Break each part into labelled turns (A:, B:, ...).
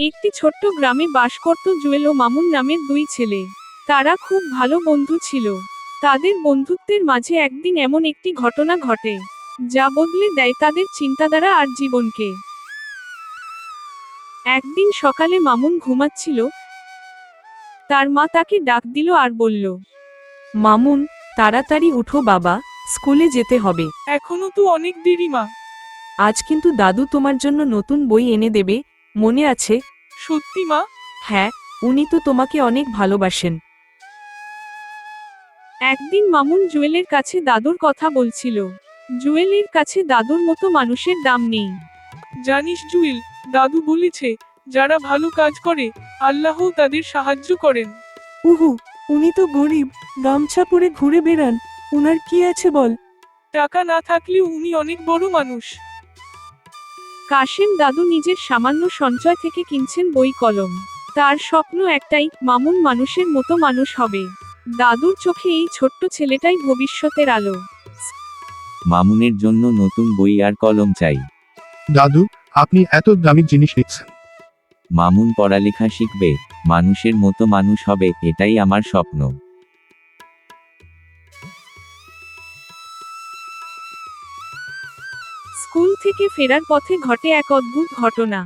A: একটি ছোট্ট গ্রামে বাস করত জুয়েল ও মামুন নামের দুই ছেলে। তারা খুব ভালো বন্ধু ছিল। তাদের বন্ধুত্বের মাঝে একদিন এমন একটি ঘটনা ঘটে যা বদলে দেয় তাদের চিন্তাধারা আর জীবনকে। একদিন সকালে মামুন ঘুমাচ্ছিল। তার মা তাকে ডাক দিল আর বলল,
B: মামুন, তাড়াতাড়ি উঠো বাবা, স্কুলে যেতে হবে।
C: এখনো তো অনেক দেরি মা।
B: আজ কিন্তু দাদু তোমার জন্য নতুন বই এনে দেবে, মনে আছে?
C: সত্যি মা?
B: হ্যাঁ, উনি তো তোমাকে অনেক ভালোবাসেন।
A: একদিন মামুন জুয়েলের কাছে দাদুর কথা বলছিল। জুয়েলের কাছে দাদুর মতো মানুষের দাম নেই।
C: জানিস জুয়েল, দাদু বলেছে যারা ভালো কাজ করে আল্লাহও তাদের সাহায্য করেন।
B: উহু, উনি তো গরিব, গামছা পরে ঘুরে বেড়ান, উনার কি আছে বল?
C: টাকা না থাকলেও উনি অনেক বড় মানুষ।
A: কাশেম দাদু নিজের সামান্য সঞ্চয় থেকে কিনছেন বই কলম। তার স্বপ্ন একটাই, মামুন মানুষের মতো মানুষ হবে। দাদুর চোখে এই ছোট্ট ছেলেটাই ভবিষ্যতের আলো।
D: মামুনের জন্য নতুন বই আর কলম চাই।
E: দাদু, আপনি এত দামি জিনিস নিচ্ছেন।
D: মামুন পড়ালেখা শিখবে, মানুষের মতো মানুষ হবে, এটাই আমার স্বপ্ন।
A: স্কুল থেকে ফেরার পথে ঘটে এক অদ্ভুত ঘটনা।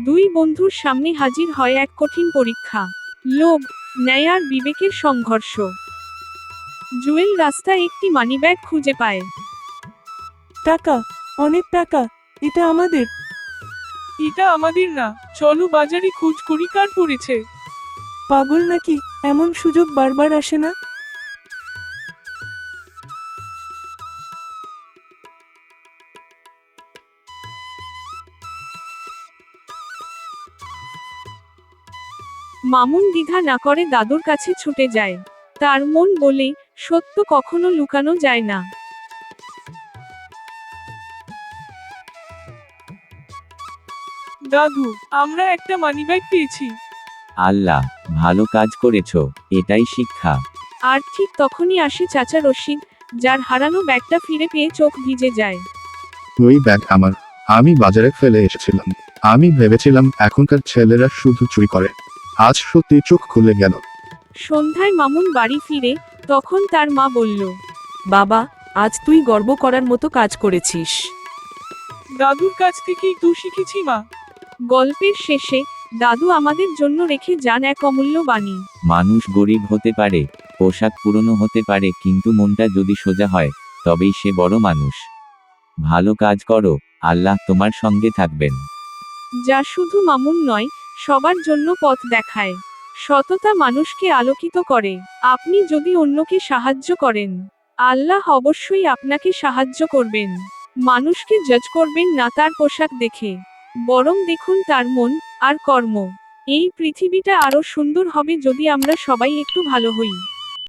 A: দুই বন্ধুর সামনে হাজির হয় এক কঠিন পরীক্ষা। লোভ, ন্যায় আর বিবেকের সংঘর্ষ। জুয়েল রাস্তায় একটি মানিব্যাগ খুঁজে পায়।
B: টাকা, অনেক টাকা, এটা আমাদের।
C: এটা আমাদের না, চলো বাজারে খোঁজ করি কার পড়েছে।
B: পাগল নাকি? এমন সুযোগ বারবার আসে না।
A: মামুন দ্বিধা না করে দাদুর কাছে ছুটে যায়। তার মন বলে, সত্য কখনো লুকানো যায় না।
C: দাদু, আমরা একটা মানিব্যাগ পেয়েছি।
D: আল্লাহ, ভালো কাজ করেছো, এটাই শিক্ষা।
A: আর ঠিক তখনই আসে চাচা রশিদ, যার হারানো ব্যাগটা ফিরে পেয়ে চোখ ভিজে যায়।
E: ওই ব্যাগ আমার, আমি বাজারে ফেলে এসেছিলাম। আমি ভেবেছিলাম এখনকার ছেলেরা শুধু চুরি করে। আজ সত্যি চোখ খুলে গেল।
A: সন্ধ্যায় মামুন বাড়ি ফিরে, তখন তার মা বলল,
B: বাবা, আজ তুই গর্ব করার মতো কাজ করেছিস।
C: দাদুর কাছ থেকেই তো শিখেছি মা।
A: গল্পের শেষে দাদু আমাদের জন্য রেখে যান এক অমূল্য বাণী।
D: মানুষ গরিব হতে পারে, পোশাক পুরনো হতে পারে, কিন্তু মনটা যদি সোজা হয়, তবেই সে বড় মানুষ। ভালো কাজ করো, আল্লাহ তোমার সঙ্গে থাকবেন।
A: যা শুধু মামুন নয়, সবার জন্য পথ দেখায়। সততা মানুষকে আলোকিত করে। আপনি যদি অন্যকে সাহায্য করেন, আল্লাহ অবশ্যই আপনাকে সাহায্য করবেন। মানুষকে জাজ করবেন না তার পোশাক দেখে, বরং দেখুন তার মন আর কর্ম। এই পৃথিবীটা আরো সুন্দর হবে যদি আমরা সবাই একটু ভালো হই।